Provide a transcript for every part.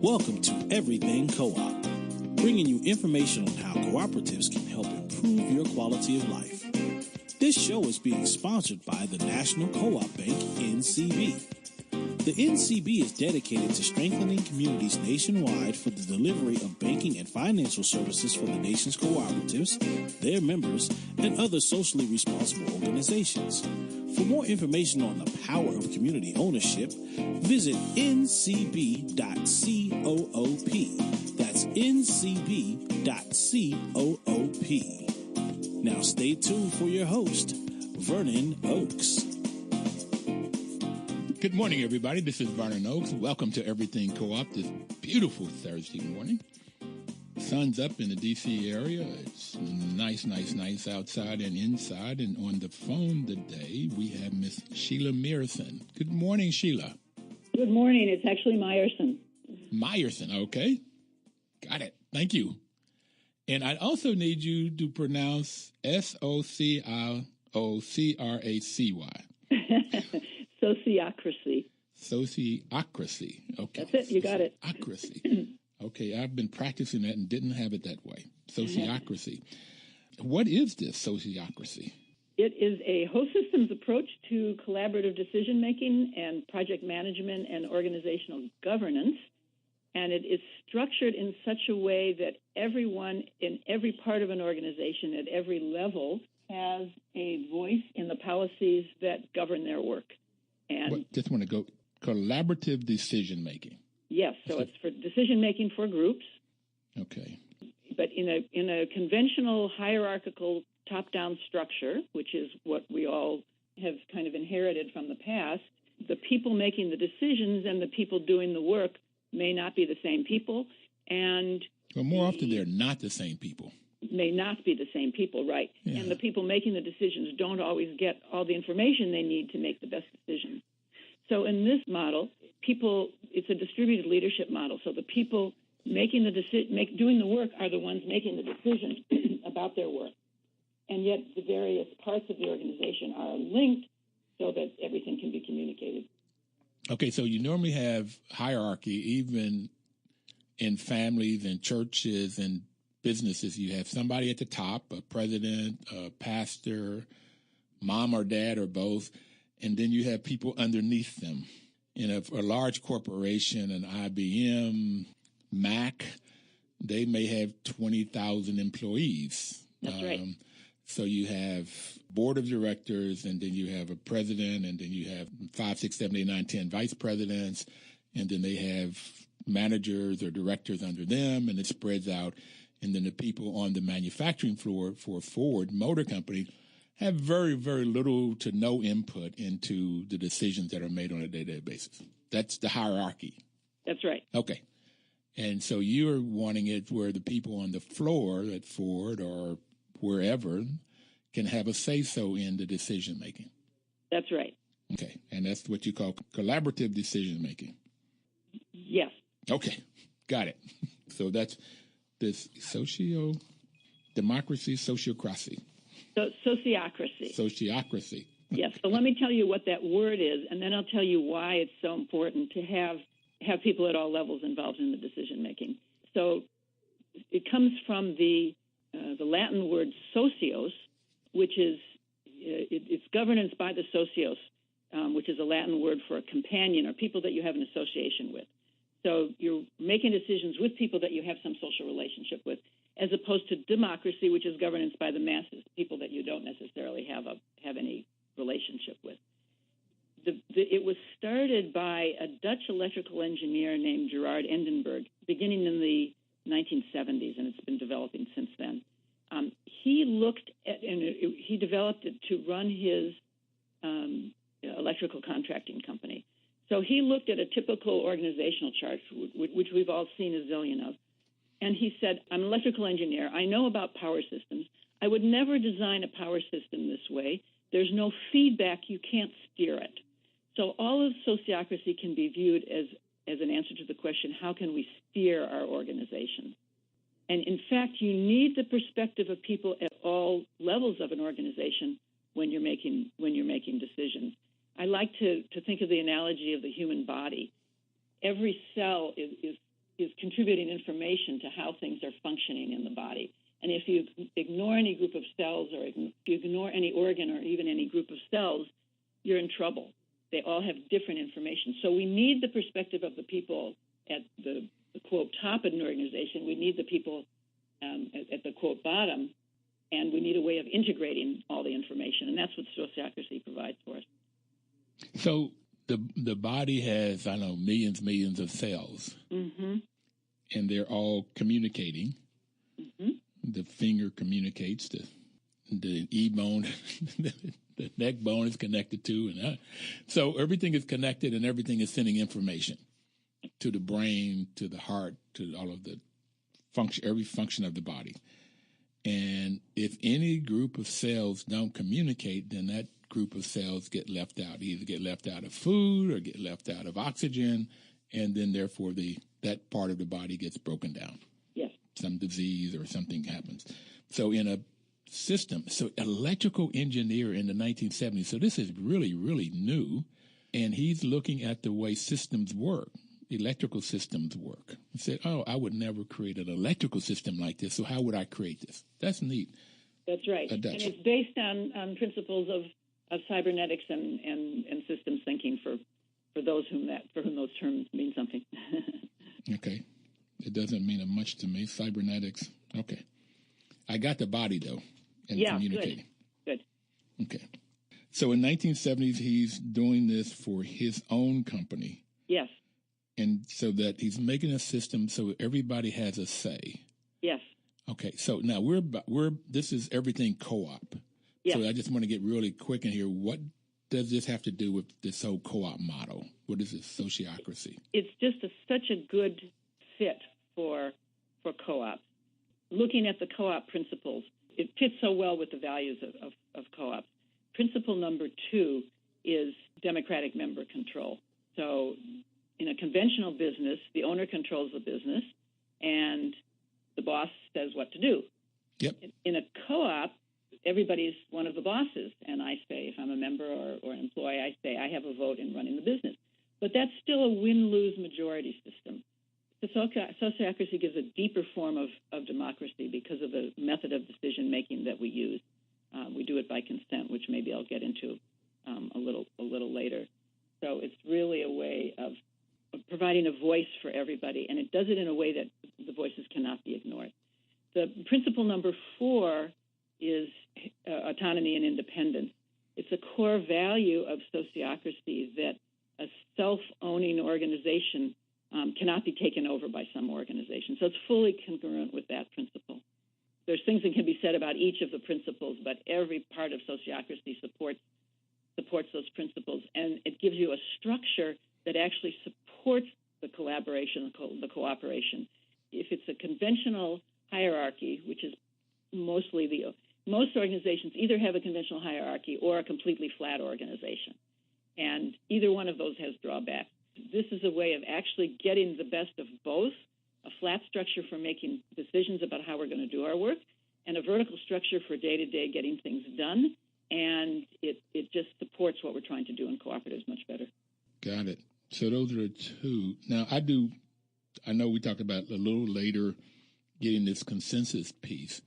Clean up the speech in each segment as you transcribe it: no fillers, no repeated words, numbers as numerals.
Welcome to Everything Co-op, bringing you information on how cooperatives can help improve your quality of life. This show is being sponsored by the National Co-op Bank, NCB. The NCB is dedicated to strengthening communities nationwide for the delivery of banking and financial services for the nation's cooperatives, their members, and other socially responsible organizations. For more information on the power of community ownership, visit ncb.coop. That's ncb.coop. Now stay tuned for your host, Vernon Oakes. Good morning, everybody. This is Vernon Oakes. Welcome to Everything Co-op this beautiful Thursday morning. Sun's up in the D.C. area. It's nice outside and inside. And on the phone today, we have Miss Sheella Mierson. Good morning, Sheella. Good morning. It's actually Mierson. Mierson, okay. Got it. Thank you. And I also need you to pronounce Sociocracy. Sociocracy. Sociocracy. Okay. That's it. You got it. Sociocracy. Okay. I've been practicing that and didn't have it that way. Sociocracy. What is this sociocracy? It is a host systems approach to collaborative decision-making and project management and organizational governance. And it is structured in such a way that everyone in every part of an organization at every level has a voice in the policies that govern their work. And just want to go collaborative decision making. Yes, so it's for decision making for groups. Okay. But in a conventional hierarchical top-down structure, which is what we all have kind of inherited from the past, the people making the decisions and the people doing the work may not be the same people, and well, more often they're not the same people. May not be the same people, right? Yeah. And the people making the decisions don't always get all the information they need to make the best decisions. So in this model, it's a distributed leadership model. So the people making the doing the work are the ones making the decisions about their work. And yet the various parts of the organization are linked so that everything can be communicated. Okay, so you normally have hierarchy, even in families and churches and businesses. You have somebody at the top, a president, a pastor, mom or dad or both, and then you have people underneath them. In a large corporation, an IBM, Mac, they may have 20,000 employees. That's right. So you have board of directors, and then you have a president, and then you have 5, 6, 7, 8, 9, 10 vice presidents, and then they have managers or directors under them, and it spreads out. And then the people on the manufacturing floor for Ford Motor Company have very, very little to no input into the decisions that are made on a day-to-day basis. That's the hierarchy. That's right. Okay. And so you're wanting it where the people on the floor at Ford or wherever can have a say-so in the decision-making. That's right. Okay. And that's what you call collaborative decision-making. Yes. Okay. Got it. So that's this democracy, sociocracy. So sociocracy. Sociocracy. Yes. So let me tell you what that word is, and then I'll tell you why it's so important to have people at all levels involved in the decision making. So it comes from the Latin word socios, which is it's governance by the socios, which is a Latin word for a companion or people that you have an association with. So you're making decisions with people that you have some social relationship with, as opposed to democracy, which is governance by the masses, people that you don't necessarily have any relationship with. It was started by a Dutch electrical engineer named Gerard Endenburg, beginning in the 1970s, and it's been developing since then. He looked at, and he developed it to run his electrical contracting company. So he looked at a typical organizational chart, which we've all seen a zillion of, and he said, I'm an electrical engineer. I know about power systems. I would never design a power system this way. There's no feedback. You can't steer it. So all of sociocracy can be viewed as an answer to the question, how can we steer our organization? And in fact, you need the perspective of people at all levels of an organization when you're making decisions. I like to think of the analogy of the human body. Every cell is contributing information to how things are functioning in the body. And if you ignore any group of cells, or if you ignore any organ or even any group of cells, you're in trouble. They all have different information. So we need the perspective of the people at the quote top of an organization. We need the people at the quote bottom, and we need a way of integrating all the information. And that's what Sociocracy provides for us. So the body has, I don't know, millions of cells, mm-hmm. and they're all communicating. Mm-hmm. The finger communicates, the E-bone, the neck bone is connected to, and so everything is connected, and everything is sending information to the brain, to the heart, to all of the function, every function of the body. And if any group of cells don't communicate, then that group of cells get left out, either get left out of food or get left out of oxygen, and then therefore that part of the body gets broken down. Yes. Some disease or something happens. So in a system, so electrical engineer in the 1970s, so this is really, really new, and he's looking at the way systems work, electrical systems work. He said, I would never create an electrical system like this, so how would I create this? That's neat. That's right. And it's based on principles of cybernetics and systems thinking for those whom those terms mean something. Okay. It doesn't mean much to me. Cybernetics. Okay. I got the body, though, and communicating. Good. Okay. So in 1970s, he's doing this for his own company. Yes. And so that he's making a system so everybody has a say. Yes. Okay. So now this is everything co-op. Yes. So I just want to get really quick in here. What does this have to do with this whole co-op model? What is this, sociocracy? It's just such a good fit for co-op. Looking at the co-op principles, it fits so well with the values of co-op. Principle number 2 is democratic member control. So in a conventional business, the owner controls the business and the boss says what to do. Yep. In a co-op, everybody's one of the bosses, and I say, if I'm a member or an employee, I say I have a vote in running the business. But that's still a win-lose majority system. The Sociocracy gives a deeper form of democracy because of the method of decision-making that we use. We do it by consent, which maybe I'll get into a little later. So it's really a way of providing a voice for everybody, and it does it in a way that the voices cannot be ignored. The principle number 4 is autonomy and independence. It's a core value of Sociocracy that a self-owning organization cannot be taken over by some organization. So it's fully congruent with that principle. There's things that can be said about each of the principles, but every part of Sociocracy supports those principles, and it gives you a structure that actually supports the collaboration, the cooperation. If it's a conventional hierarchy, which is most organizations either have a conventional hierarchy or a completely flat organization, and either one of those has drawbacks. This is a way of actually getting the best of both, a flat structure for making decisions about how we're going to do our work, and a vertical structure for day-to-day getting things done, and it just supports what we're trying to do in cooperatives much better. Got it. So those are the 2. Now, I know we talked about a little later getting this consensus piece,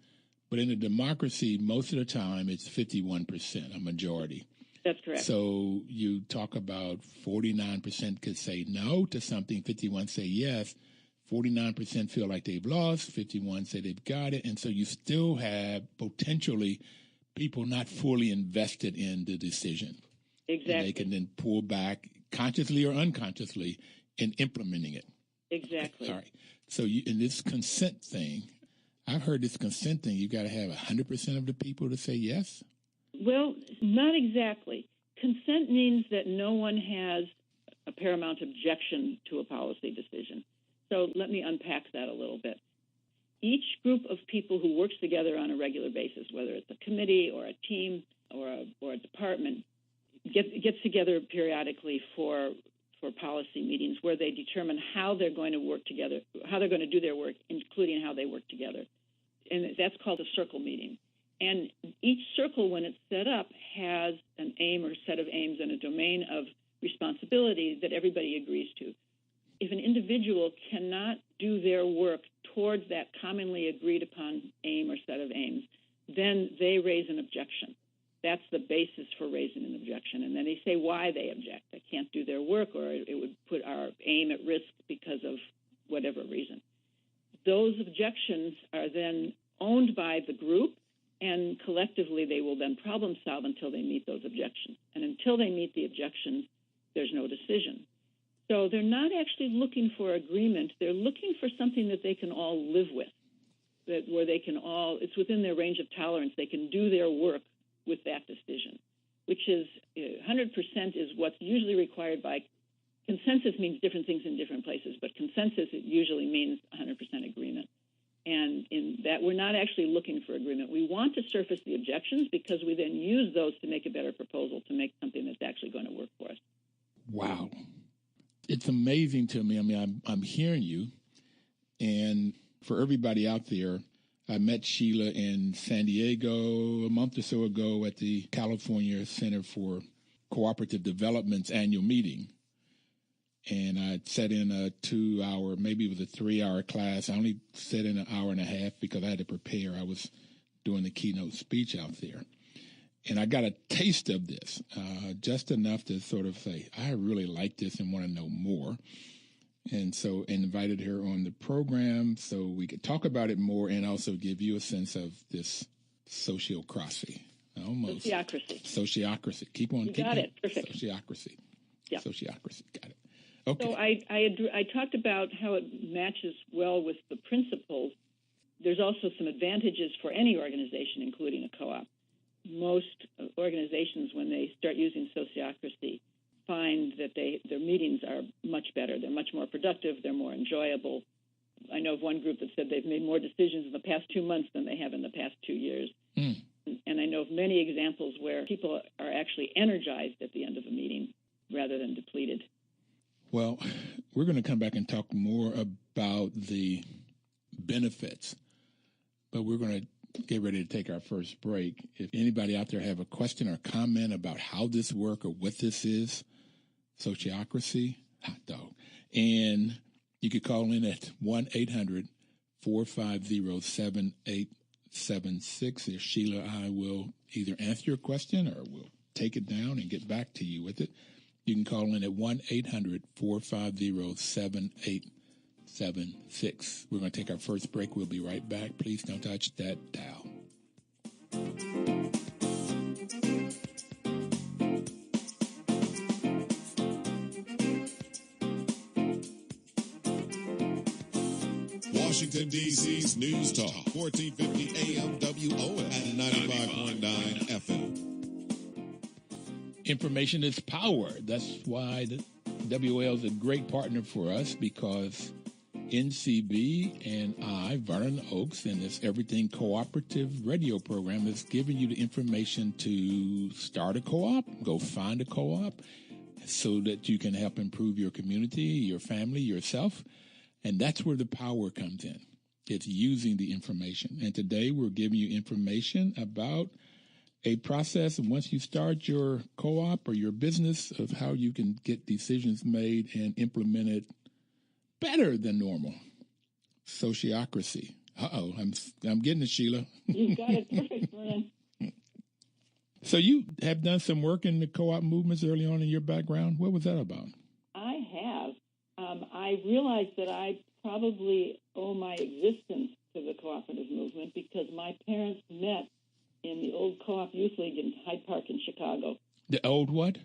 but in a democracy, most of the time it's 51%, a majority. That's correct. So you talk about 49% could say no to something, 51 say yes, 49% feel like they've lost, 51 say they've got it, and so you still have potentially people not fully invested in the decision. Exactly. And they can then pull back consciously or unconsciously in implementing it. Exactly. All right. So in this consent thing, I've heard this consent thing, you got to have 100% of the people to say yes? Well, not exactly. Consent means that no one has a paramount objection to a policy decision. So let me unpack that a little bit. Each group of people who works together on a regular basis, whether it's a committee or a team or a department, gets together periodically for policy meetings where they determine how they're going to work together, how they're going to do their work, including how they work together. And that's called a circle meeting. And each circle, when it's set up, has an aim or set of aims and a domain of responsibility that everybody agrees to. if an individual cannot do their work towards that commonly agreed upon aim or set of aims, then they raise an objection. That's the basis for raising an objection. And then they say why they object. They can't do their work, or it would put our aim at risk because of whatever reason. Those objections are then owned by the group, and collectively they will then problem solve until they meet those objections. And until they meet the objections, there's no decision. So they're not actually looking for agreement. They're looking for something that they can all live with, where they can all, it's within their range of tolerance. They can do their work with that decision, which is 100% is what's usually required by consensus. Means different things in different places, but consensus, it usually means 100% agreement. And in that, we're not actually looking for agreement. We want to surface the objections because we then use those to make a better proposal, to make something that's actually going to work for us. Wow. It's amazing to me. I mean, I'm hearing you. And for everybody out there, I met Sheella in San Diego a month or so ago at the California Center for Cooperative Development's annual meeting. And I sat in a 2-hour, maybe it was a 3-hour class. I only sat in an hour and a half because I had to prepare. I was doing the keynote speech out there. And I got a taste of this, just enough to sort of say, I really like this and want to know more. And so invited her on the program so we could talk about it more and also give you a sense of this sociocracy. Almost. Sociocracy. Keep on. You got it. Perfect. Sociocracy. Yeah. Sociocracy. Got it. Okay. So I talked about how it matches well with the principles. There's also some advantages for any organization, including a co-op. Most organizations, when they start using sociocracy, find that their meetings are much better. They're much more productive. They're more enjoyable. I know of one group that said they've made more decisions in the past 2 months than they have in the past 2 years. Mm. And I know of many examples where people are actually energized at the end of a meeting rather than depleted. Well, we're going to come back and talk more about the benefits, but we're going to get ready to take our first break. If anybody out there have a question or comment about how this works or what this is, sociocracy, hot dog. And you could call in at 1-800-450-7876. If Sheella and I will either answer your question or we'll take it down and get back to you with it. You can call in at 1-800-450-7876. We're going to take our first break. We'll be right back. Please don't touch that dial. Washington, D.C.'s News Talk, 1450 AM WOL and 95.9 FM. Information is power. That's why the WL is a great partner for us, because NCB and I, Vernon Oakes, and this Everything Cooperative radio program is giving you the information to start a co-op, go find a co-op, so that you can help improve your community, your family, yourself. And that's where the power comes in. It's using the information. And today we're giving you information about a process, and once you start your co-op or your business, of how you can get decisions made and implemented better than normal. Sociocracy. Uh-oh, I'm getting it, Sheella. You got it perfect, Vernon. So you have done some work in the co-op movements early on in your background. What was that about? I have. I realized that I probably owe my existence to the cooperative movement because my parents met in the old Co-op Youth League in Hyde Park in Chicago. The old what?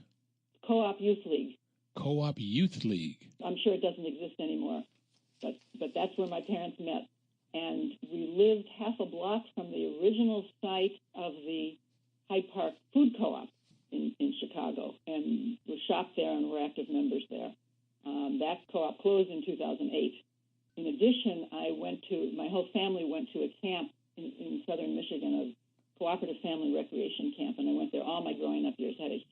Co-op Youth League. Co-op Youth League. I'm sure it doesn't exist anymore, but that's where my parents met. And we lived half a block from the original site of the Hyde Park Food Co-op in Chicago, and we shopped there and were active members there. That co-op closed in 2008. In addition, my whole family went to a camp in southern Michigan, a cooperative family recreation camp, and I went there all my growing up years. Had it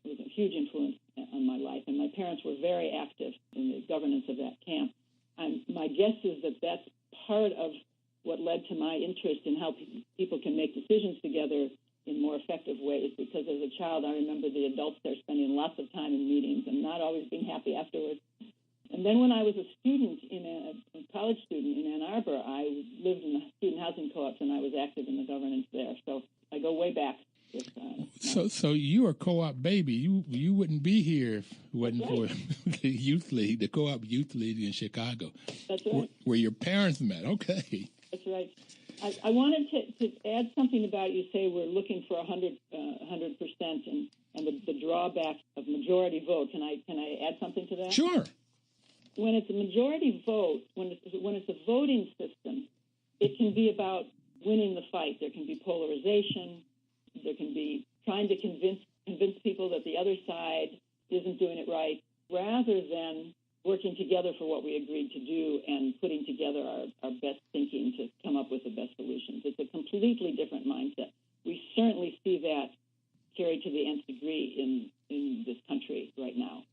was a huge influence on my life, and my parents were very active in the governance of that camp. My guess is that that's part of what led to my interest in how people can make decisions together in more effective ways, because as a child, I remember the adults there spending lots of time in meetings and not always being happy afterwards. And then when I was a college student in Ann Arbor, I lived in the student housing co-ops, and I was active in the governance there. So I go way back. So you are co-op baby. You wouldn't be here if it wasn't for the youth league, the co-op youth league in Chicago. That's right. Where your parents met. Okay. That's right. I wanted to add something about, you say we're looking for 100%, and the drawback of majority vote. Can I add something to that? Sure. When it's a majority vote, when it's a voting system, it can be about winning the fight. There can be polarization. There can be trying to convince people that the other side isn't doing it right, rather than working together for what we agreed to do and putting together our best thinking to come up with the best solutions. It's a completely different mindset. We certainly see that carried to the nth degree in this country right now.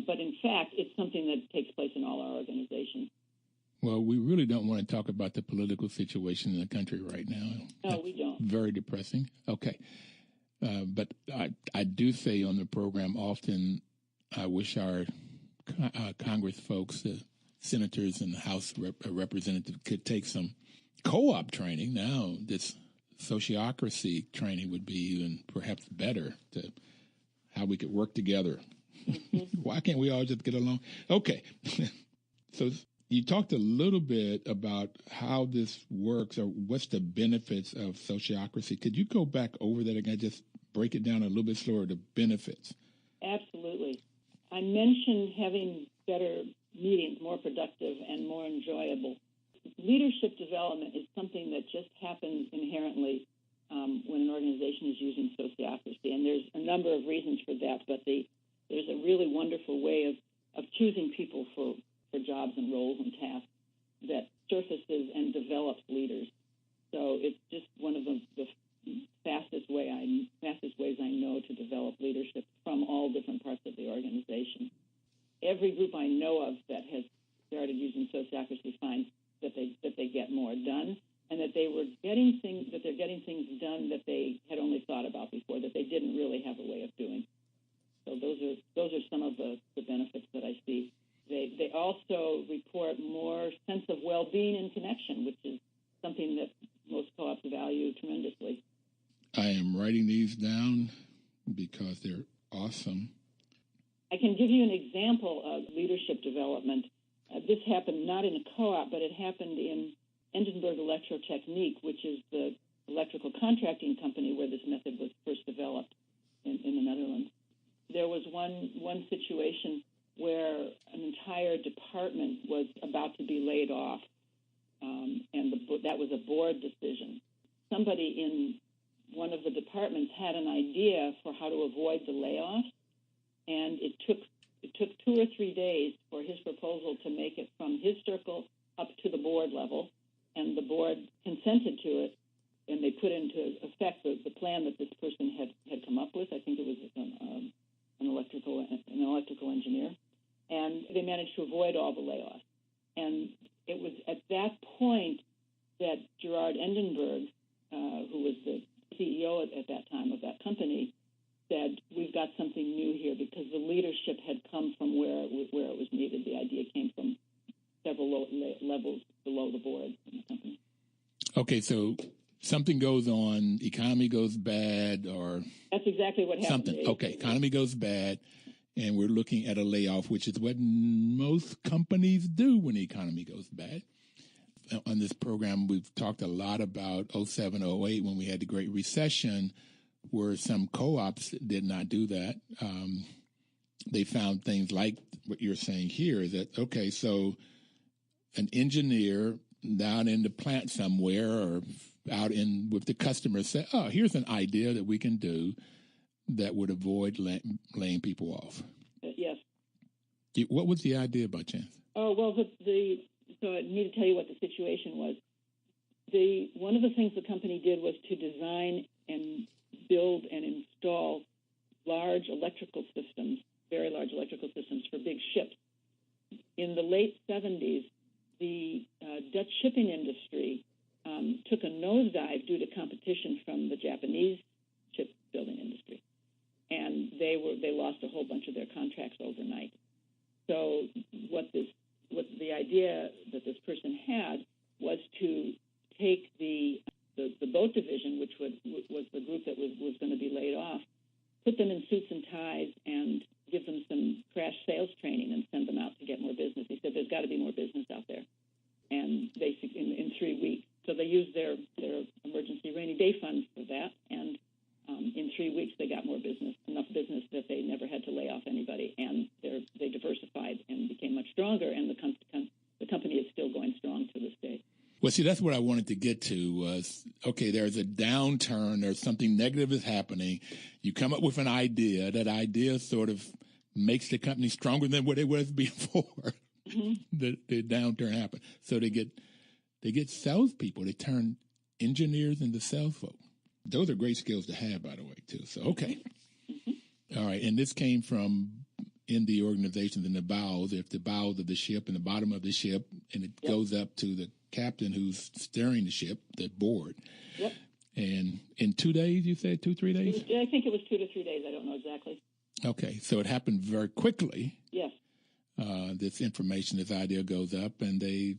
But in fact, it's something that takes place in all our organizations. Well, we really don't want to talk about the political situation in the country right now. No, we don't. Very depressing. Okay. But I do say on the program often, I wish our Congress folks, the senators and the House representatives could take some co-op training. Now, this sociocracy training would be even perhaps better to how we could work together. Mm-hmm. Why can't we all just get along? Okay. So you talked a little bit about how this works or what's the benefits of sociocracy. Could you go back over that again, just break it down a little bit slower, the benefits? Absolutely. I mentioned having better meetings, more productive and more enjoyable. Leadership development is something that just happens inherently when an organization is using sociocracy. And there's a number of reasons for that, but there's a really wonderful way of choosing people for jobs and roles and tasks that surfaces and develops leaders. So it's just one of the fastest ways I know to develop leadership from all different parts of the organization. Every group I know of that has started using sociocracy finds that they get more done, and that they're getting things done that they had only thought about before, that they didn't really have a way of doing. So those are some of the benefits that I see. They also report more sense of well-being and connection, which is something that most co-ops value tremendously. I am writing these down because they're awesome. I can give you an example of leadership development. This happened not in a co-op, but it happened in Endenburg Electrotechniek, which is the electrical contracting company where this method was first developed in the Netherlands. There was one situation where an entire department was about to be laid off, and that was a board decision. Somebody in one of the departments had an idea for how to avoid the layoffs, and it took 2 or 3 days for his proposal to make it from his circle up to the board level, and the board consented to it, and they put into effect the plan that this person had come up with. I think it was an electrical engineer, and they managed to avoid all the layoffs. And it was at that point that Gerard Endenburg, who was the CEO at that time of that company, said, we've got something new here, because the leadership had come from where it was needed. The idea came from several levels below the board in the company. Okay, so something goes on, economy goes bad, or... That's exactly what happened. Something. Okay, economy goes bad, and we're looking at a layoff, which is what most companies do when the economy goes bad. On this program, we've talked a lot about 07, 08, when we had the Great Recession, where some co-ops did not do that. They found things like what you're saying here, is that, okay, so an engineer down in the plant somewhere or out in with the customer say, oh, here's an idea that we can do that would avoid laying people off. Yes. What was the idea by chance? Oh, well, so I need to tell you what the situation was. One of the things the company did was to design and build and install large electrical systems, very large electrical systems for big ships. In the late 70s, the Dutch shipping industry took a nosedive due to competition from the Japanese shipbuilding industry, and they lost a whole bunch of their contracts overnight. So what the idea that this person had was to take the boat division, which was the group that was going to be laid off, put them in suits and ties and give them some crash sales training and send them out to get more business. He said there's got to be more business out there, and basically in 3 weeks. So they used their emergency rainy day funds for that, and in 3 weeks they got more business, enough business that they never had to lay off anybody, and they diversified and became much stronger, and the company is still going strong to this day. Well, see, that's what I wanted to get to was, okay, there's a downturn, there's something negative is happening. You come up with an idea. That idea sort of makes the company stronger than what it was before the downturn happened. So they get salespeople. They turn engineers into sales folk. Those are great skills to have, by the way, too. So, okay. All right. And this came from in the organizations in the bows, if the bows of the ship and the bottom of the ship, and it goes up to the captain who's steering the ship, the board. Yep. And in 2 days, you said 2-3 days? I think it was 2 to 3 days. I don't know exactly. Okay. So it happened very quickly. Yes. This information, this idea goes up, and they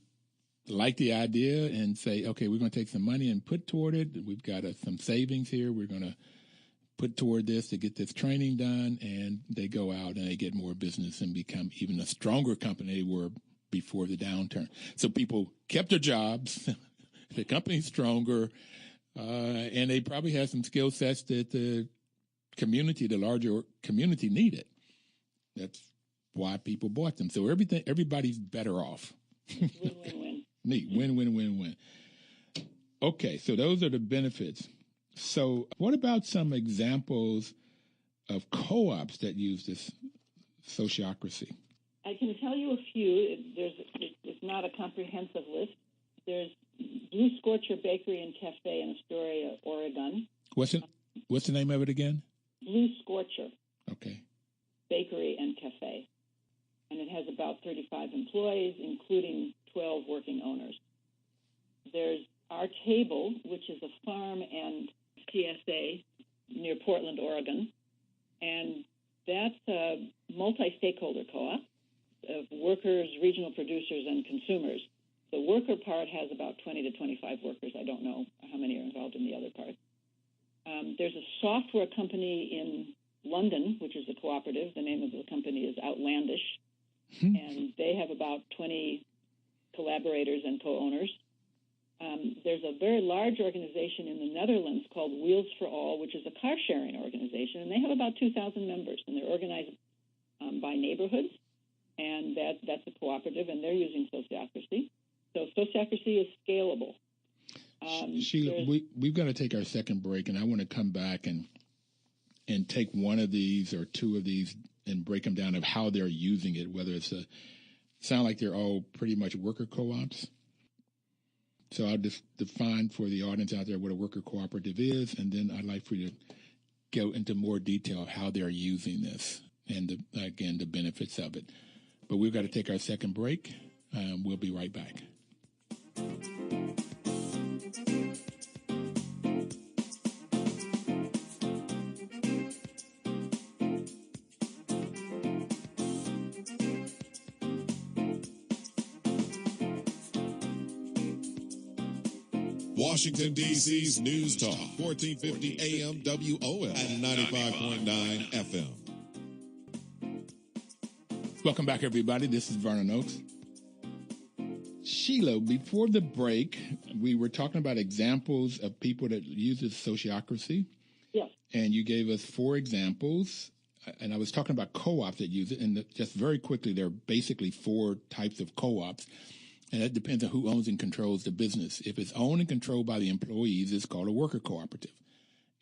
like the idea and say, okay, we're going to take some money and put toward it. We've got some savings here. We're going to put toward this to get this training done, and they go out and they get more business and become even a stronger company they were before the downturn. So people kept their jobs, the company's stronger, and they probably had some skill sets that the larger community needed. That's why people bought them. So everybody's better off. Win-win-win. Neat. Win-win-win-win. Okay, so those are the benefits. So what about some examples of co-ops that use this sociocracy? I can tell you a few. It's not a comprehensive list. There's Blue Scorcher Bakery and Cafe in Astoria, Oregon. What's the name of it again? Blue Scorcher. Okay. Bakery and Cafe. And it has about 35 employees, including 12 working owners. There's Our Table, which is a farm and CSA near Portland, Oregon. And that's a multi-stakeholder co-op of workers, regional producers, and consumers. The worker part has about 20 to 25 workers. I don't know how many are involved in the other part. There's a software company in London, which is a cooperative. The name of the company is Outlandish. And they have about 20 collaborators and co-owners. There's a very large organization in the Netherlands called Wheels for All, which is a car-sharing organization, and they have about 2,000 members, and they're organized by neighborhoods, and that's a cooperative, and they're using Sociocracy. So Sociocracy is scalable. Sheila, we've got to take our second break, and I want to come back and take one of these or two of these and break them down of how they're using it, whether it's sound like they're all pretty much worker co-ops. So I'll just define for the audience out there what a worker cooperative is, and then I'd like for you to go into more detail of how they're using this and, again, the benefits of it. But we've got to take our second break. We'll be right back. Washington, D.C.'s News Talk, 1450 AM WOL and 95.9 FM. Welcome back, everybody. This is Vernon Oakes. Sheila, before the break, we were talking about examples of people that uses sociocracy. Yes. And you gave us 4 examples. And I was talking about co-ops that use it. And just very quickly, there are basically 4 types of co-ops. And that depends on who owns and controls the business. If it's owned and controlled by the employees, it's called a worker cooperative.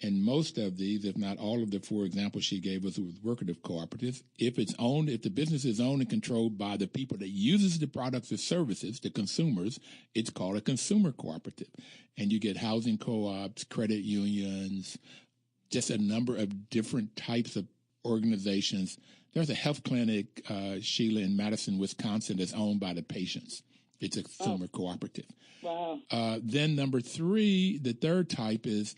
And most of these, if not all of the 4 examples she gave us, was worker cooperatives. If the business is owned and controlled by the people that uses the products or services, the consumers, it's called a consumer cooperative. And you get housing co-ops, credit unions, just a number of different types of organizations. There's a health clinic, Sheila, in Madison, Wisconsin, that's owned by the patients. It's a consumer cooperative. Wow. Then number 3, the third type is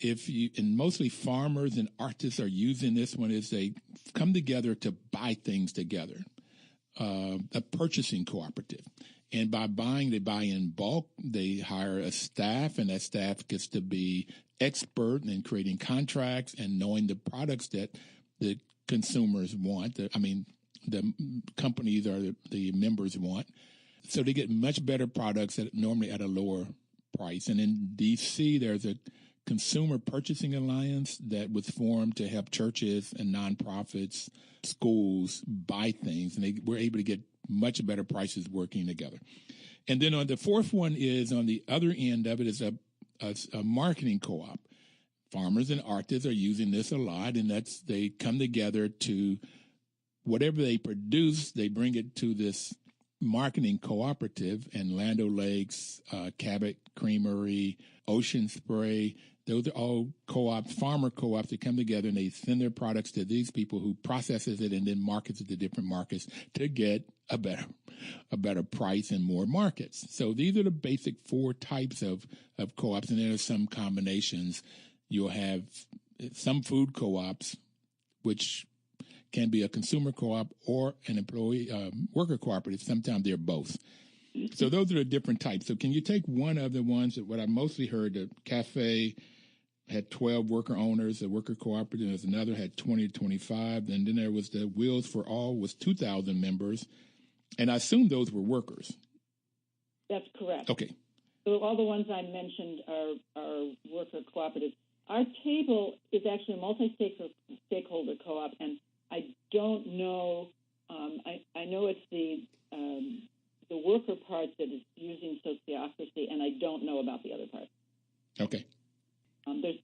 and mostly farmers and artists are using this one, is they come together to buy things together. a purchasing cooperative. And by buying, they buy in bulk. They hire a staff, and that staff gets to be expert in creating contracts and knowing the products that the consumers want. The companies or the members want. So they get much better products normally at a lower price. And in D.C., there's a Consumer Purchasing Alliance that was formed to help churches and nonprofits, schools buy things, and they were able to get much better prices working together. And then on the fourth one is on the other end of it is a marketing co-op. Farmers and artists are using this a lot, and they come together to whatever they produce, they bring it to this marketing cooperative, and Land O'Lakes, Cabot Creamery, Ocean Spray, those are all co-ops, farmer co-ops that come together, and they send their products to these people who processes it and then markets it to different markets to get a better price and more markets. So these are the basic four types of co-ops, and there are some combinations. You'll have some food co-ops, which can be a consumer co-op or an employee worker cooperative. Sometimes they're both. So those are the different types. So can you take one of the ones that what I mostly heard, the cafe had 12 worker owners, the worker cooperative, there's another had 20 to 25, and then there was the Wheels for All was 2,000 members, and I assume those were workers. That's correct. Okay. So all the ones I mentioned are worker cooperatives. Our table is actually a multi-stakeholder co-op, and I don't know. I know it's the worker part that is using Sociocracy, and I don't know about the other part. Okay.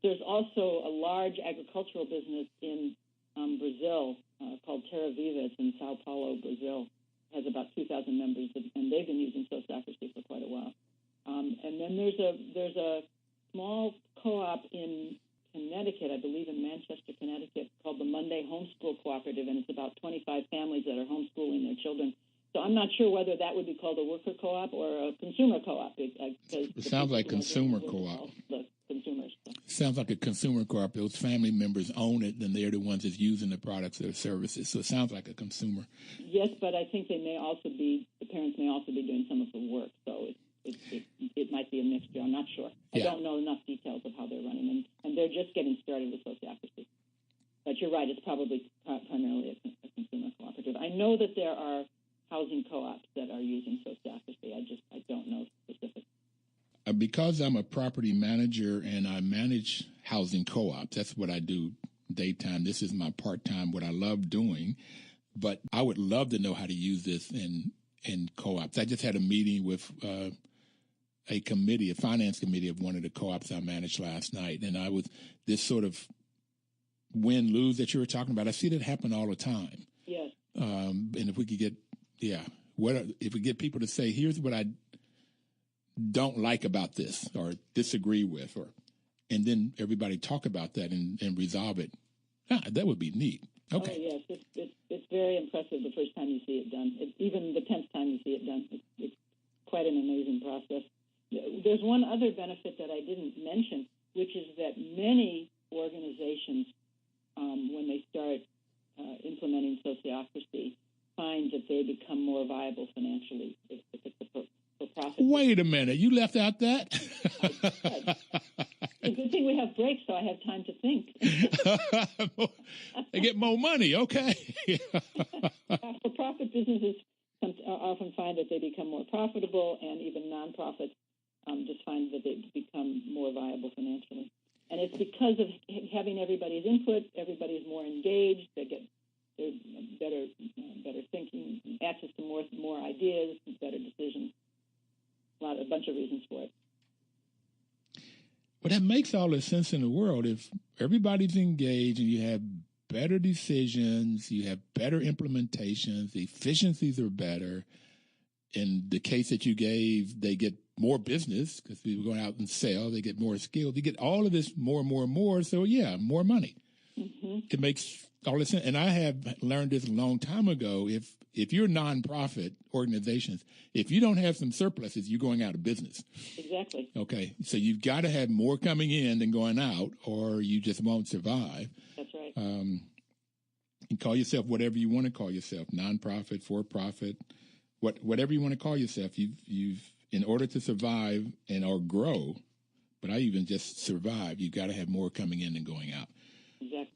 There's also a large agricultural business in Brazil called Terra Viva. It's in Sao Paulo, Brazil. It has about 2,000 members, and they've been using Sociocracy for quite a while. And then there's a small co-op in Connecticut, I believe in Manchester, Connecticut, called the Monday Homeschool Cooperative, and it's about 25 families that are homeschooling their children. So I'm not sure whether that would be called a worker co-op or a consumer co-op. It sounds like consumer co-op. The consumers. Sounds like a consumer co-op. Those family members own it, and they're the ones that's using the products or services. So it sounds like a consumer. Yes, but I think the parents may also be doing some of the work. So it might be a mixture. I'm not sure. I don't know enough details of how they're running, and they're just getting started with Sociocracy. But you're right, it's probably primarily a consumer cooperative. I know that there are housing co-ops that are using Sociocracy. I don't know specifics. Because I'm a property manager and I manage housing co-ops, that's what I do daytime. This is my part-time, what I love doing. But I would love to know how to use this in co-ops. I just had a meeting with a finance committee of one of the co-ops I managed last night, and I was this sort of win-lose that you were talking about. I see that happen all the time. Yes. And if we could get, if we get people to say, here's what I don't like about this or disagree with, and then everybody talk about that and resolve it. That would be neat. Okay. Oh, yes. It's very impressive the first time you see it done. Even the 10th time you see it done. It's quite an amazing process. There's one other benefit that I didn't mention, which is that many organizations, when they start implementing Sociocracy, find that they become more viable financially if it's a for-profit. Wait a minute. You left out that? It's a good thing we have breaks, so I have time to think. They get more money, okay. For-profit businesses often find that they become more profitable, and even nonprofits just find that they become more viable financially. And it's because of having everybody's input, everybody's more engaged, they get better thinking, access to more ideas, better decisions. A bunch of reasons for it. Well, that makes all the sense in the world. If everybody's engaged and you have better decisions, you have better implementations, the efficiencies are better. In the case that you gave, they get more business because people go out and sell. They get more skills. They get all of this more and more and more. So, more money. Mm-hmm. It makes all this sense. And I have learned this a long time ago. If you're nonprofit organizations, if you don't have some surpluses, you're going out of business. Exactly. Okay. So you've got to have more coming in than going out, or you just won't survive. That's right. You call yourself whatever you want to call yourself, nonprofit, for-profit, whatever you want to call yourself. You've in order to survive and or grow, but I even just survive, you've got to have more coming in than going out. Exactly.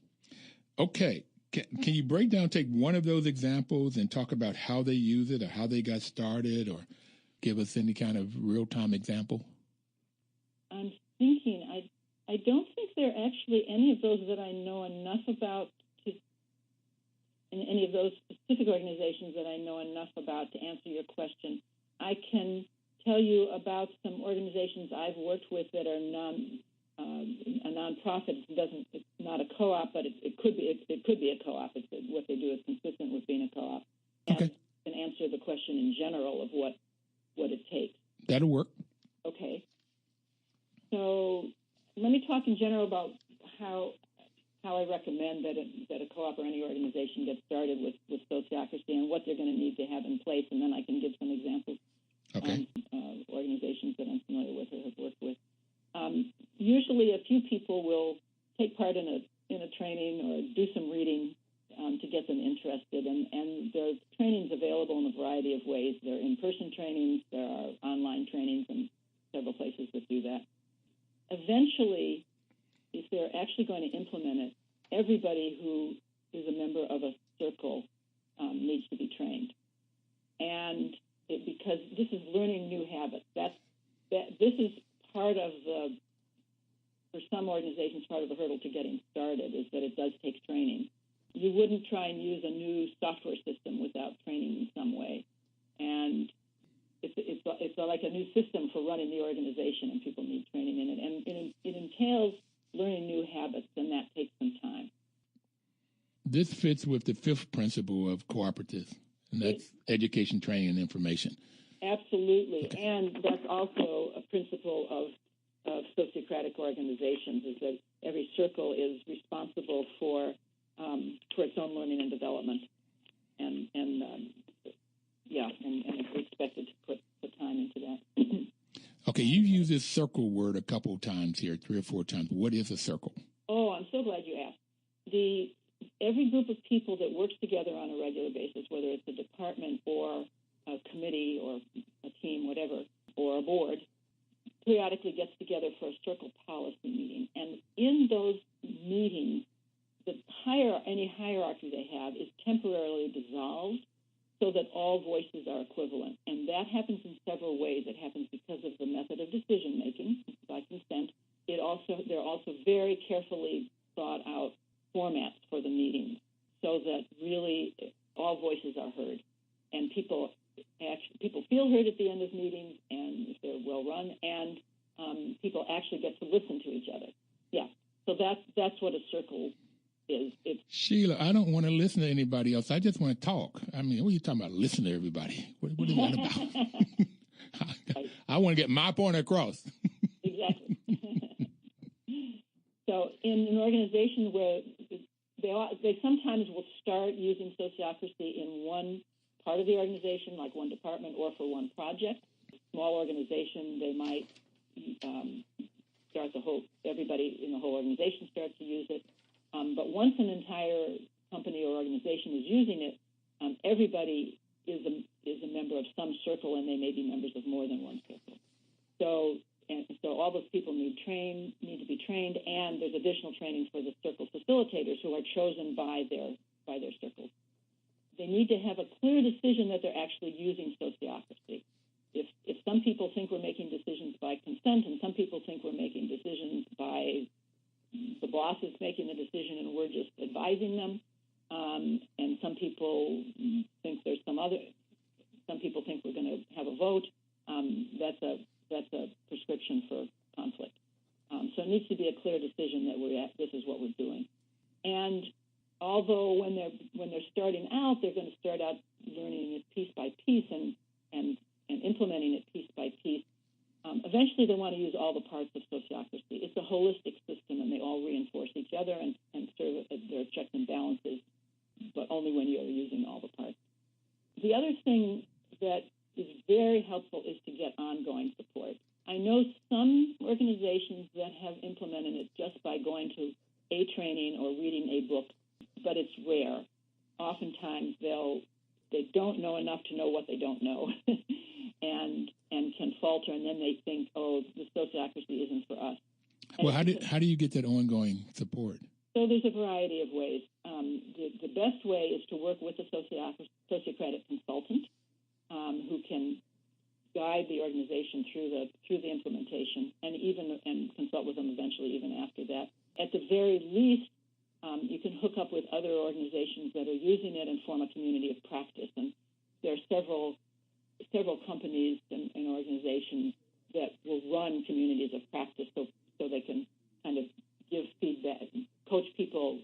Okay. Can you break down, take one of those examples and talk about how they use it or how they got started, or give us any kind of real-time example? I'm thinking, I don't think there are actually any of those that I know enough about in any of those specific organizations that I know enough about to answer your question. I can tell you about some organizations I've worked with that are a nonprofit. It's not a co-op, but it could be a co-op. What they do is consistent with being a co-op. And Okay. can answer the question in general of what it takes. That'll work. Okay. So let me talk in general about how I recommend that a co-op or any organization get started with sociocracy and what they're going to need to have in place, and then I can give some examples. Okay. Organizations that I'm familiar with or have worked with. Usually, a few people will take part in a training or do some reading to get them interested, and there's trainings available in a variety of ways. There are in-person trainings, there are online trainings, and several places that do that. Eventually, if they're actually going to implement it, everybody who is a member of a circle needs to be trained, and because this is learning new habits. This is part of for some organizations, part of the hurdle to getting started is that it does take training. You wouldn't try and use a new software system without training in some way, and it's like a new system for running the organization, and people need training in it, and it entails learning new habits, and that takes some time. This fits with the fifth principle of cooperatives, and that's education, training, and information. Absolutely, Okay. and that's also a principle of sociocratic organizations, is that every circle is responsible for its own learning and development, and it's expected to put time into that. Okay, you've used this circle word a couple of times here, 3 or 4 times. What is a circle? Oh, I'm so glad you asked. Every group of people that works together on a regular basis, whether it's a department or a committee or a team, whatever, or a board, periodically gets together for a circle policy meeting. And in those meetings, any hierarchy they have is temporarily dissolved so that all voices are equivalent. And that happens in several ways. It happens because of the method of decision-making by consent. There are also very carefully thought out formats for the meetings so that really all voices are heard. And people feel heard at the end of meetings, and if they're well run, and people actually get to listen to each other. Yeah, so that's what a circle is. Sheila, I don't want to listen to anybody else. I just want to talk. I mean, what are you talking about? Listen to everybody. What is that about? I want to get my point across. Exactly. So in an organization where they sometimes will start using sociocracy in one part of the organization, like one department or for one project. Small organization, they might start everybody in the whole organization starts to use it. But once an entire company or organization is using it, everybody is a member of some circle, and they may be members of more than one circle. So all those people need to be trained, and there's additional training for the circle facilitators who are chosen by their circles. They need to have a clear decision that they're actually using sociocracy. If some people think we're making decisions by consent, and some people think we're making decisions by the boss is making the decision and we're just advising them, and some people think some people think we're going to have a vote, that's a prescription for conflict. So it needs to be a clear decision that this is what we're doing. And although when they're starting out, they're going to start out learning it piece by piece and implementing it piece by piece. Eventually, they want to use all the parts of sociocracy. It's a holistic system, and they all reinforce each other and serve their checks and balances, but only when you're using all the parts. The other thing that is very helpful is to get ongoing support. I know some organizations that have implemented it just by going to a training or reading a book, but it's rare. oftentimes they don't know enough to know what they don't know, and can falter, and then they think, oh, the sociocracy isn't for us. Well, how do you get that ongoing support? So there's a variety of ways. The best way is to work with a sociocratic consultant who can guide the organization through the implementation, and consult with them eventually even after that. At the very least, you can hook up with other organizations that are using it and form a community of practice. And there are several companies and organizations that will run communities of practice so they can kind of give feedback, coach people.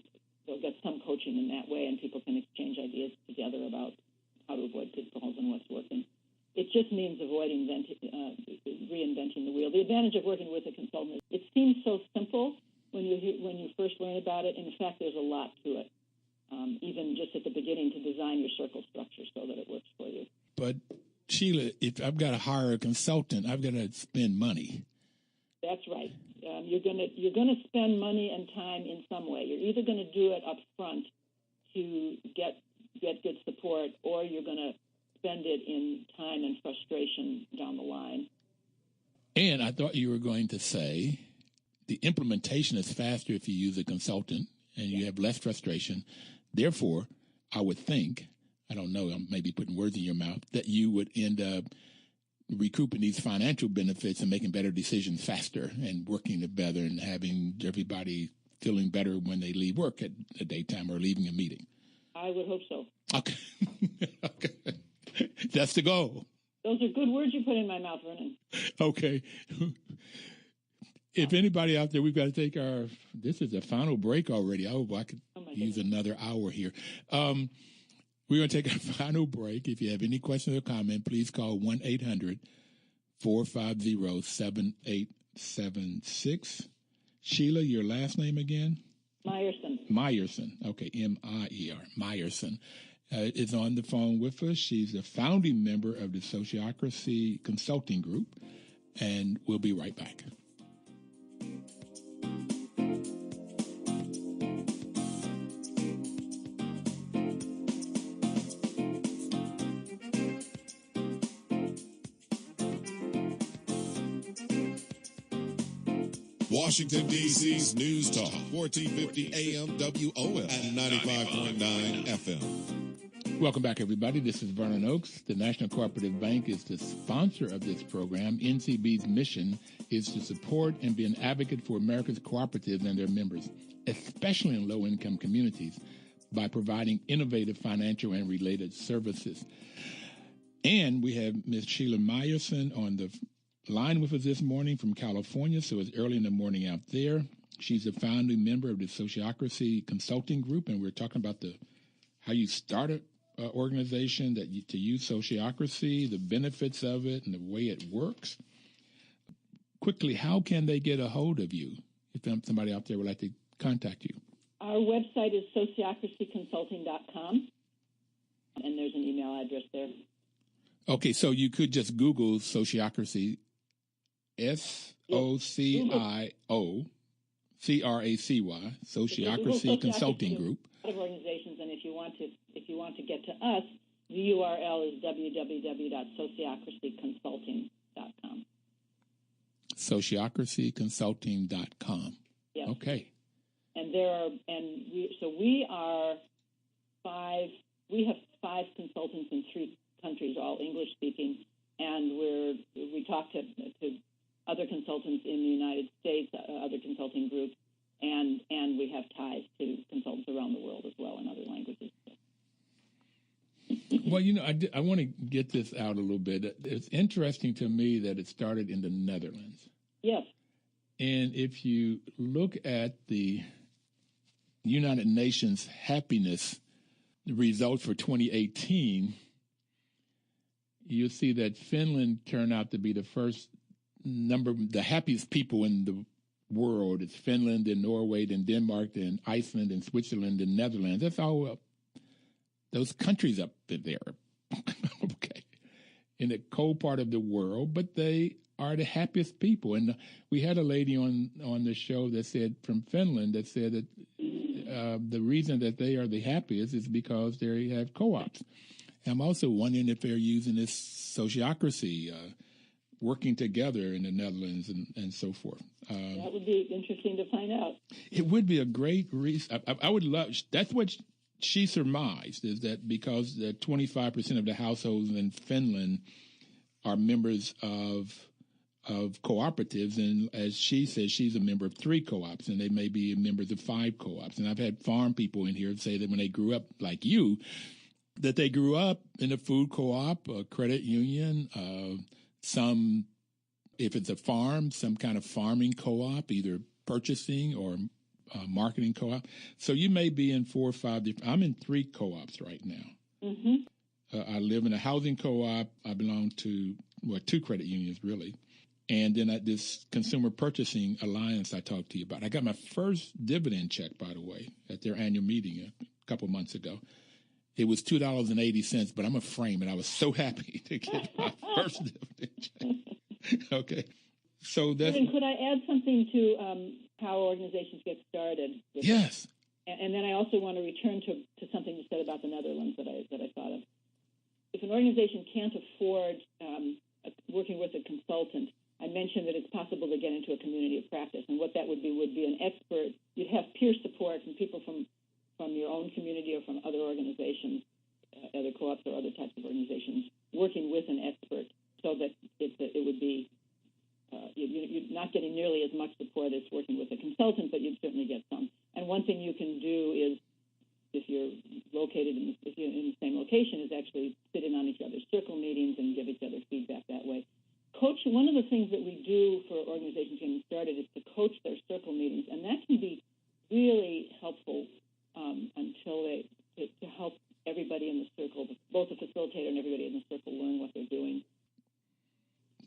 They'll get some coaching in that way, and people can exchange ideas together about how to avoid pitfalls and what's working. It just means avoiding reinventing the wheel. The advantage of working with a consultant is it seems so simple when you first learn about it. In fact, there's a lot to it, even just at the beginning, to design your circle structure so that it works for you. But Sheella, if I've got to hire a consultant, I've got to spend money. That's right. You're gonna spend money and time in some way. You're either going to do it up front to get good support, or you're going to spend it in time and frustration down the line. And I thought you were going to say the implementation is faster if you use a consultant, and you have less frustration. Therefore, I would think, I don't know, I'm maybe putting words in your mouth, that you would end up recouping these financial benefits and making better decisions faster and working together and having everybody feeling better when they leave work at the daytime or leaving a meeting. I would hope so. Okay. Okay. That's the goal. Those are good words you put in my mouth, Vernon. Okay. If anybody out there, we've got to take this is a final break already. I could use another hour here. We're going to take a final break. If you have any questions or comment, please call 1-800-450-7876. Sheella, your last name again? Mierson. Okay, M-I-E-R, Mierson. Is on the phone with us. She's a founding member of the Sociocracy Consulting Group, and we'll be right back. Washington, D.C.'s News Talk, 1450 AM WOL and 95.9 FM. Welcome back, everybody. This is Vernon Oakes. The National Cooperative Bank is the sponsor of this program. NCB's mission is to support and be an advocate for America's cooperatives and their members, especially in low-income communities, by providing innovative financial and related services. And we have Ms. Sheella Mierson on the line with us this morning from California, so it's early in the morning out there. She's a founding member of the Sociocracy Consulting Group, and we're talking about how you start an organization to use sociocracy, the benefits of it, and the way it works. Quickly, how can they get a hold of you if somebody out there would like to contact you? Our website is sociocracyconsulting.com, and there's an email address there. Okay, so you could just Google Sociocracy, SOCIOCRACY, Sociocracy Consulting Group. A lot of organizations, and if you want to get to us, the URL is www.sociocracyconsulting.com. Sociocracyconsulting.com. Yes. Okay. And we have 5 consultants in 3 countries, all English speaking, and we talk to other consultants in the United States, other consulting groups, and we have ties to consultants around the world as well in other languages. Well, I want to get this out a little bit. It's interesting to me that it started in the Netherlands. Yes. And if you look at the United Nations happiness results for 2018, you'll see that Finland turned out to be the happiest people in the world. It's Finland, then Norway, then Denmark, then Iceland, then Switzerland, then Netherlands. That's all those countries up there. Okay. In the cold part of the world, but they are the happiest people. And we had a lady on the show that said, from Finland, that said that the reason that they are the happiest is because they have co-ops. I'm also wondering if they're using this sociocracy, working together in the Netherlands and so forth. That would be interesting to find out. It would be a great reason. I would love, that's what she surmised, is that because the 25% of the households in Finland are members of cooperatives, and as she says, she's a member of 3 co-ops, and they may be members of 5 co-ops. And I've had farm people in here say that when they grew up like you, that they grew up in a food co-op, a credit union, some, if it's a farm, some kind of farming co-op, either purchasing or marketing co-op. So you may be in 4 or 5 different. I'm in 3 co-ops right now. Mm-hmm. I live in a housing co-op. I belong to 2 credit unions, really. And then at this consumer purchasing alliance I talked to you about. I got my first dividend check, by the way, at their annual meeting a couple months ago. It was $2.80, but I'm going to frame it. I was so happy to get my first dividend check. Okay. So that's... And could I add something to how organizations get started? Yes. And then I also want to return to something you said about the Netherlands that I thought of. If an organization can't afford working with a consultant, I mentioned that it's possible to get into a community of practice, and what that would be an expert. You'd have peer support from people from your own community or from other organizations, other co-ops or other types of organizations, working with an expert, so that it would be you're not getting nearly as much support as working with a consultant, but you'd certainly get some. And one thing you can do is, if you're in the same location, is actually sit in on each other's circle meetings and give each other feedback that way. One of the things that we do for organizations getting started is to coach their circle meetings, and that can be really helpful to help everybody in the circle, both the facilitator and everybody in the circle, learn what they're doing.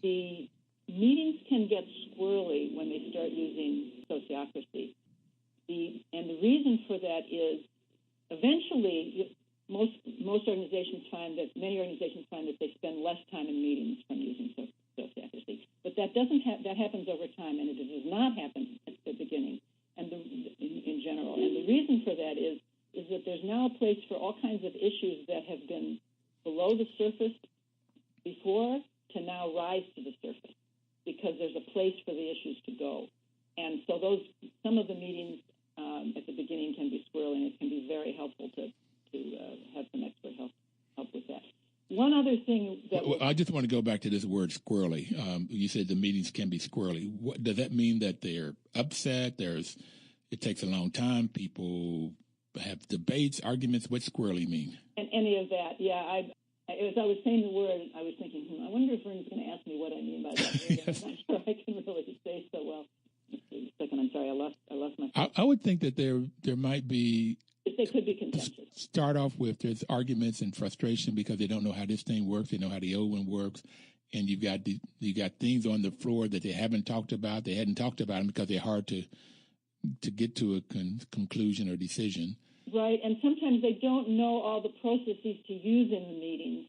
The meetings can get squirrely when they start using sociocracy. And the reason for that is eventually many organizations find that they spend less time in meetings from using sociocracy. But that happens over time, and it does not happen at the beginning and in general. And the reason for that is that there's now a place for all kinds of issues that have been below the surface before to now rise to the surface, because there's a place for the issues to go. And so some of the meetings at the beginning can be squirrely, and it can be very helpful to have some expert help with that. One other thing that... Well, I just want to go back to this word squirrely. You said the meetings can be squirrely. What, does that mean that they're upset? It takes a long time. People have debates, arguments. What squirrely mean? And any of that, yeah. As I was saying the word, I was thinking, I wonder if Vernon's going to ask me what I mean by that word. Yes. I'm not sure I can really say so well. Just a second, I'm sorry, I lost my... I would think that there might be... They could be contentious. Start off with there's arguments and frustration because they don't know how this thing works. They know how the old one works. And you got things on the floor that they haven't talked about. They hadn't talked about them because they're hard to get to a conclusion or decision. Right, and sometimes they don't know all the processes to use in the meetings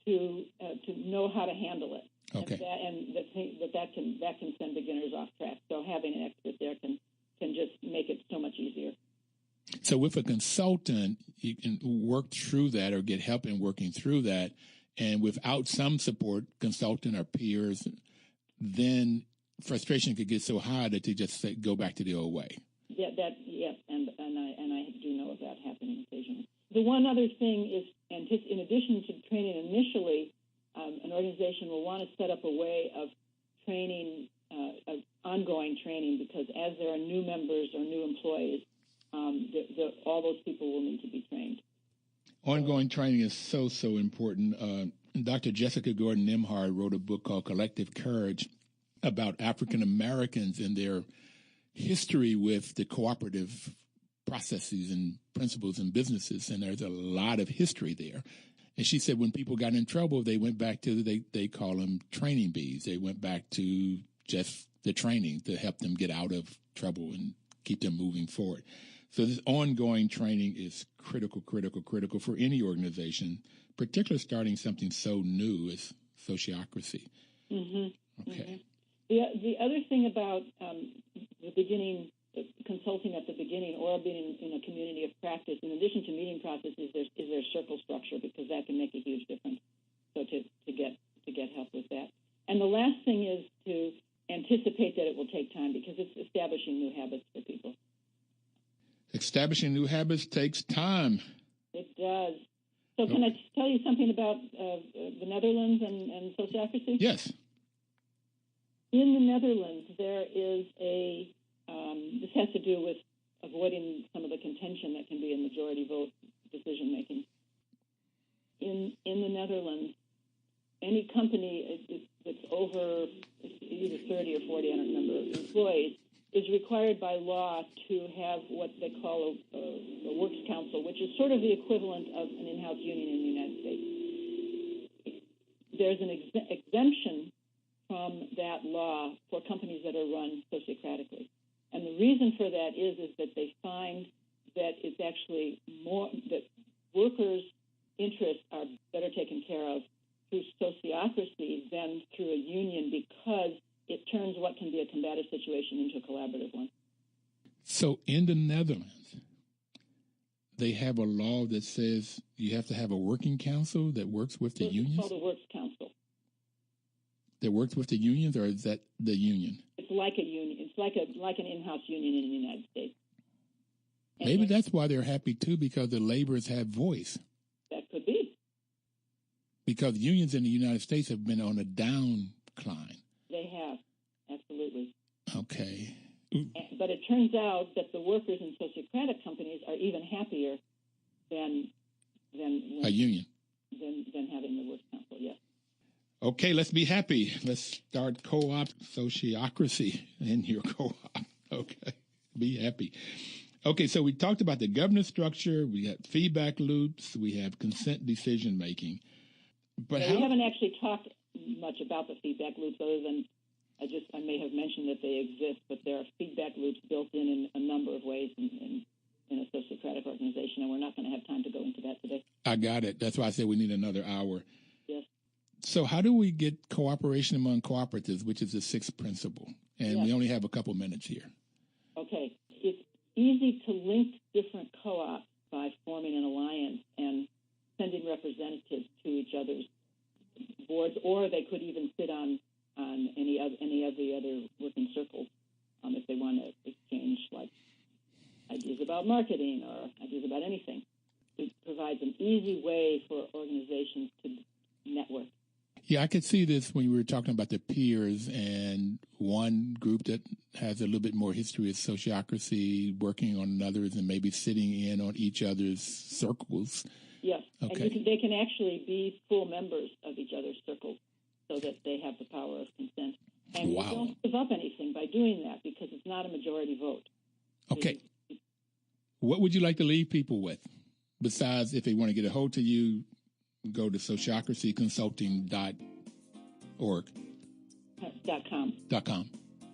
to know how to handle it. Okay. That can send beginners off track. So having an expert there can just make it so much easier. So with a consultant, you can work through that or get help in working through that. And without some support, consultant or peers, then frustration could get so high that they just go back to the old way. Yes, and I do know of that happening occasionally. The one other thing is, and just in addition to training initially, an organization will want to set up a way of training, of ongoing training, because as there are new members or new employees, all those people will need to be trained. Ongoing training is so important. Dr. Jessica Gordon Nimhard wrote a book called Collective Courage about African Americans and their history with the cooperative processes and principles and businesses, and there's a lot of history there. And she said when people got in trouble, they went back to, they call them training bees. They went back to just the training to help them get out of trouble and keep them moving forward. So this ongoing training is critical for any organization, particularly starting something so new as sociocracy. Mm-hmm. Okay. Mm-hmm. The other thing about the beginning consulting at the beginning or being in a community of practice, in addition to meeting processes, is there circle structure, because that can make a huge difference. So to get help with that. And the last thing is to anticipate that it will take time, because it's establishing new habits for people. Establishing new habits takes time. It does. So can I tell you something about the Netherlands and sociocracy? Yes. In the Netherlands, there is this has to do with avoiding some of the contention that can be in majority vote decision making. In the Netherlands, any company that's over either 30 or 40, I don't remember, employees, is required by law to have what they call a works council, which is sort of the equivalent of an in-house union in the United States. There's an exemption from that law for companies that are run sociocratically. And the reason for that is that they find that it's actually more, that workers' interests are better taken care of through sociocracy than through a union, because it turns what can be a combative situation into a collaborative one. So in the Netherlands, they have a law that says you have to have a working council that works with the unions? It's called a works council. That works with the unions, or is that the union? It's like a union. It's like an in-house union in the United States. And maybe that's why they're happy, too, because the laborers have voice. That could be. Because unions in the United States have been on a downcline. They have, absolutely. Okay. But it turns out that the workers in sociocratic companies are even happier than a union. Than having the works council, yes. Okay, let's be happy. Let's start co-op sociocracy in your co-op. Okay, be happy. Okay, so we talked about the governance structure. We have feedback loops. We have consent decision making. But we haven't actually talked much about the feedback loops, other than I may have mentioned that they exist, but there are feedback loops built in a number of ways in a sociocratic organization, and we're not going to have time to go into that today. I got it. That's why I said we need another hour. Yes. So how do we get cooperation among cooperatives, which is the sixth principle? And we only have a couple minutes here. Okay. It's easy to link different co-ops by forming an alliance and sending representatives to each other's boards, or they could even sit on any of the other working circles if they want to exchange like ideas about marketing or ideas about anything. It provides an easy way for organizations to network. Yeah, I could see this when you were talking about the peers, and one group that has a little bit more history is sociocracy, working on others and maybe sitting in on each other's circles. Yes, okay. And they can actually be full members of each other's circles so that they have the power of consent. And you don't give up anything by doing that, because it's not a majority vote. Okay. What would you like to leave people with? Besides, if they want to get a hold of you, go to sociocracyconsulting.org. .com.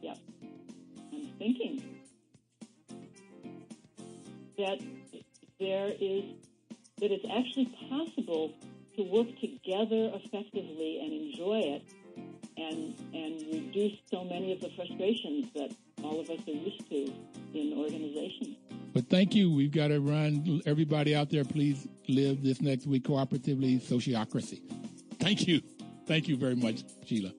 Yes. I'm thinking that it's actually possible to work together effectively and enjoy it and reduce so many of the frustrations that all of us are used to in organizations. But thank you. We've got to run. Everybody out there, please live this next week cooperatively, sociocracy. Thank you. Thank you very much, Sheella.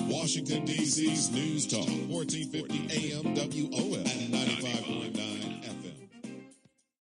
Washington, D.C.'s News Talk, 1450 AM WOL and 95.